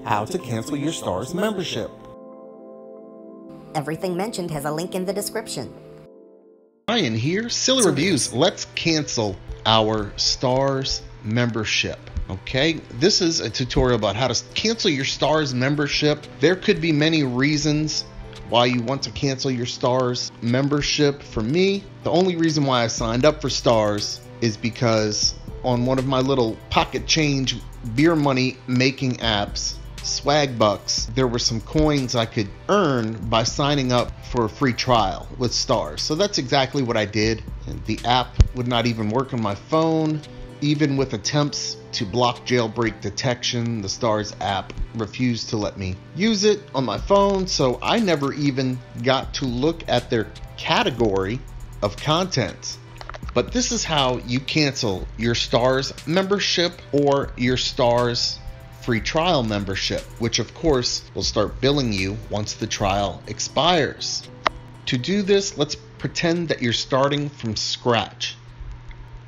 how to cancel your Starz membership. Everything mentioned has a link in the description. Ryan here, Silly Reviews. Let's cancel our Starz membership. Okay, this is a tutorial about how to cancel your Starz membership. There could be many reasons why you want to cancel your Starz membership. For me, the only reason why I signed up for Starz is because on one of my little pocket change beer money making apps, SwagBucks, there were some coins I could earn by signing up for a free trial with Starz. So that's exactly what I did. And the app would not even work on my phone. Even with attempts to block jailbreak detection, the Starz app refused to let me use it on my phone, so I never even got to look at their category of content. But this is how you cancel your Starz membership or your Starz free trial membership, which of course will start billing you once the trial expires. To do this, let's pretend that you're starting from scratch.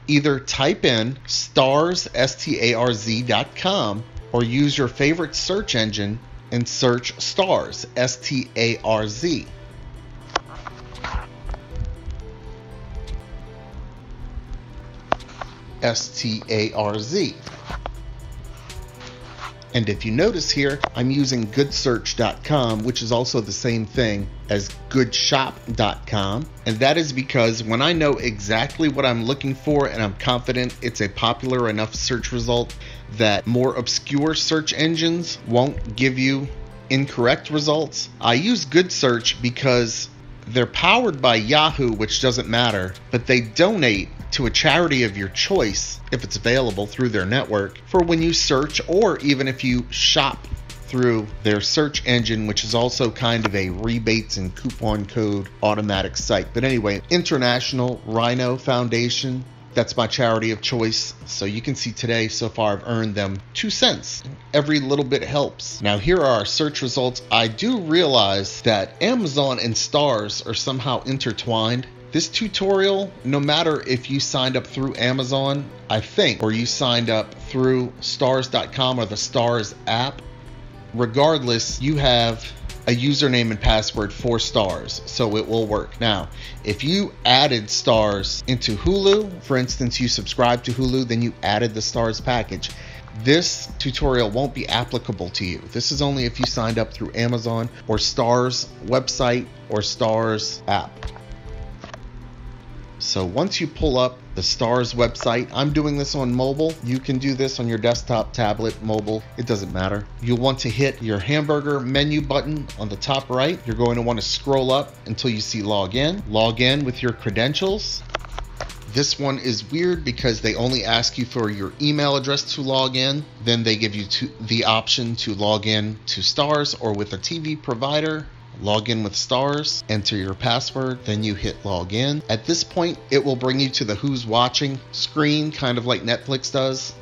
Either type in Starz, STARZ.com, or use your favorite search engine and search Starz, STARZ. STARZ. And if you notice here, I'm using goodsearch.com, which is also the same thing as goodshop.com. And that is because when I know exactly what I'm looking for and I'm confident it's a popular enough search result that more obscure search engines won't give you incorrect results, I use GoodSearch because they're powered by Yahoo, which doesn't matter, but they donate to a charity of your choice if it's available through their network for when you search, or even if you shop through their search engine, which is also kind of a rebates and coupon code automatic site. But anyway, International Rhino Foundation, that's my charity of choice. So you can see today, so far I've earned them 2 cents. Every little bit helps. Now here are our search results. I do realize that Amazon and Starz are somehow intertwined. This tutorial, no matter if you signed up through Amazon, I think, or you signed up through Starz.com or the Starz app, regardless, you have a username and password for Starz, so it will work. Now, if you added Starz into Hulu, for instance, you subscribe to Hulu, then you added the Starz package, this tutorial won't be applicable to you. This is only if you signed up through Amazon or Starz website or Starz app. So once you pull up the Starz website, I'm doing this on mobile. You can do this on your desktop, tablet, mobile, it doesn't matter. You'll want to hit your hamburger menu button on the top right. You're going to want to scroll up until you see log in. Log in with your credentials. This one is weird because they only ask you for your email address to log in. Then they give you the option to log in to Starz or with a TV provider. Log in with Starz, enter your password, then you hit log in. At this point, it will bring you to the who's watching screen, kind of like Netflix does.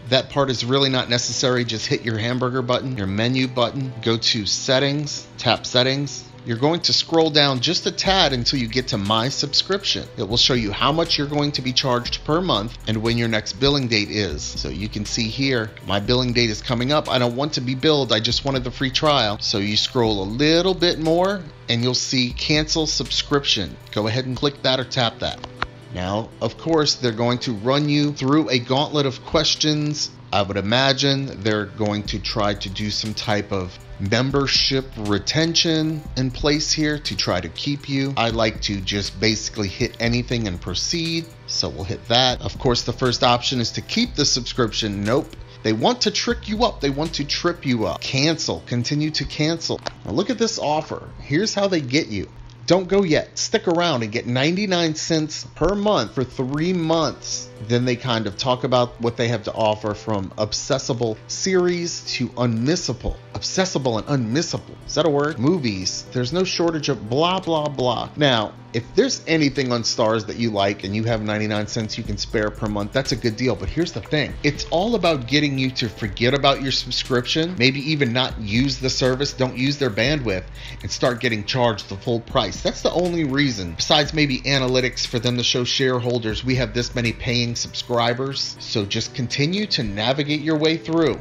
That part is really not necessary. Just hit your hamburger button, your menu button, go to settings, tap settings. You're going to scroll down just a tad until you get to my subscription. It will show you how much you're going to be charged per month and when your next billing date is. So you can see here, my billing date is coming up. I don't want to be billed. I just wanted the free trial. So you scroll a little bit more and you'll see cancel subscription. Go ahead and click that or tap that. Now, of course, they're going to run you through a gauntlet of questions. I would imagine they're going to try to do some type of membership retention in place here to try to keep you. I like to just basically hit anything and proceed. So we'll hit that. Of course, the first option is to keep the subscription. Nope. They want to trick you up. They want to trip you up. Cancel. Continue to cancel. Now look at this offer. Here's how they get you. Don't go yet. Stick around and get 99 cents per month for 3 months. Then they kind of talk about what they have to offer, from obsessible series to unmissable. Obsessible and unmissable. Is that a word? Movies. There's no shortage of blah, blah, blah. Now, if there's anything on Starz that you like and you have 99 cents you can spare per month, that's a good deal. But here's the thing. It's all about getting you to forget about your subscription, maybe even not use the service, don't use their bandwidth, and start getting charged the full price. That's the only reason, besides maybe analytics for them to show shareholders we have this many paying subscribers. So just continue to navigate your way through.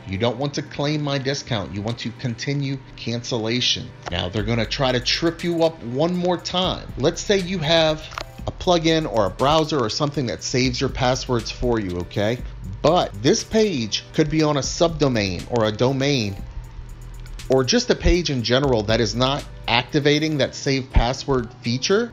You don't want to claim my discount. You want to continue cancellation. Now they're going to try to trip you up one more time. Let's say you have a plugin or a browser or something that saves your passwords for you, okay? But this page could be on a subdomain or a domain, or just a page in general that is not activating that save password feature.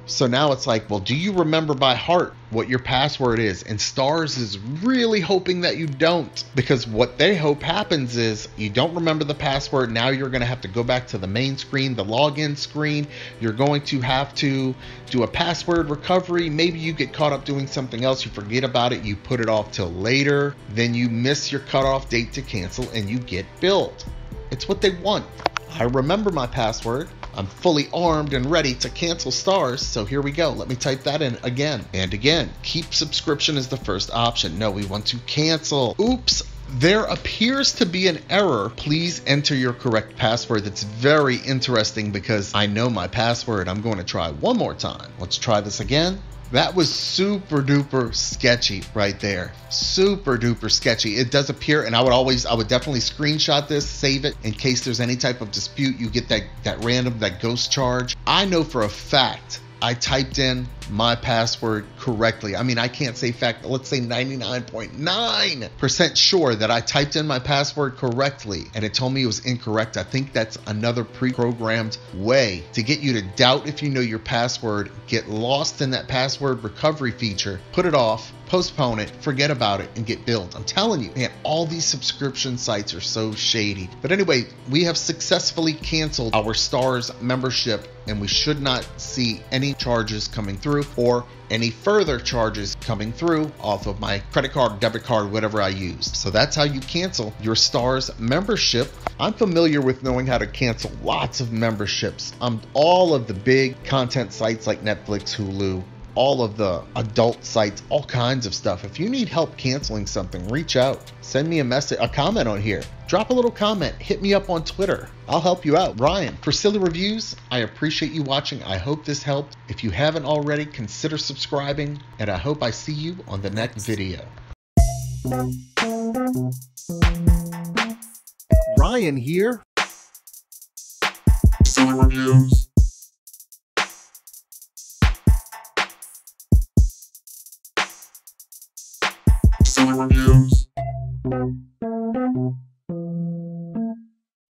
So now it's like, well, do you remember by heart what your password is? And Starz is really hoping that you don't, because what they hope happens is you don't remember the password. Now you're going to have to go back to the main screen, the login screen. You're going to have to do a password recovery. Maybe you get caught up doing something else. You forget about it. You put it off till later. Then you miss your cutoff date to cancel and you get billed. It's what they want. I remember my password. I'm fully armed and ready to cancel Starz, so here we go. Let me type that in again and again. Keep subscription is the first option. No, we want to cancel. Oops, there appears to be an error. Please enter your correct password. That's very interesting because I know my password. I'm going to try one more time. Let's try this again. That was super duper sketchy right there. Super duper sketchy. It does appear, and I would definitely screenshot this, save it in case there's any type of dispute. You get that ghost charge. I know for a fact I typed in my password correctly. I mean, I can't say fact, let's say 99.9% sure that I typed in my password correctly and it told me it was incorrect. I think that's another pre-programmed way to get you to doubt if you know your password, get lost in that password recovery feature, put it off, postpone it, forget about it, and get billed. I'm telling you, man, all these subscription sites are so shady. But anyway, we have successfully canceled our Starz membership, and we should not see any charges coming through or any further charges coming through off of my credit card, debit card, whatever I used. So that's how you cancel your Starz membership. I'm familiar with knowing how to cancel lots of memberships. All of the big content sites like Netflix, Hulu, all of the adult sites, all kinds of stuff. If you need help canceling something, reach out. Send me a message, a comment on here. Drop a little comment. Hit me up on Twitter. I'll help you out. Ryan, for Silly Reviews, I appreciate you watching. I hope this helped. If you haven't already, consider subscribing, and I hope I see you on the next video. Ryan here. Silly Reviews.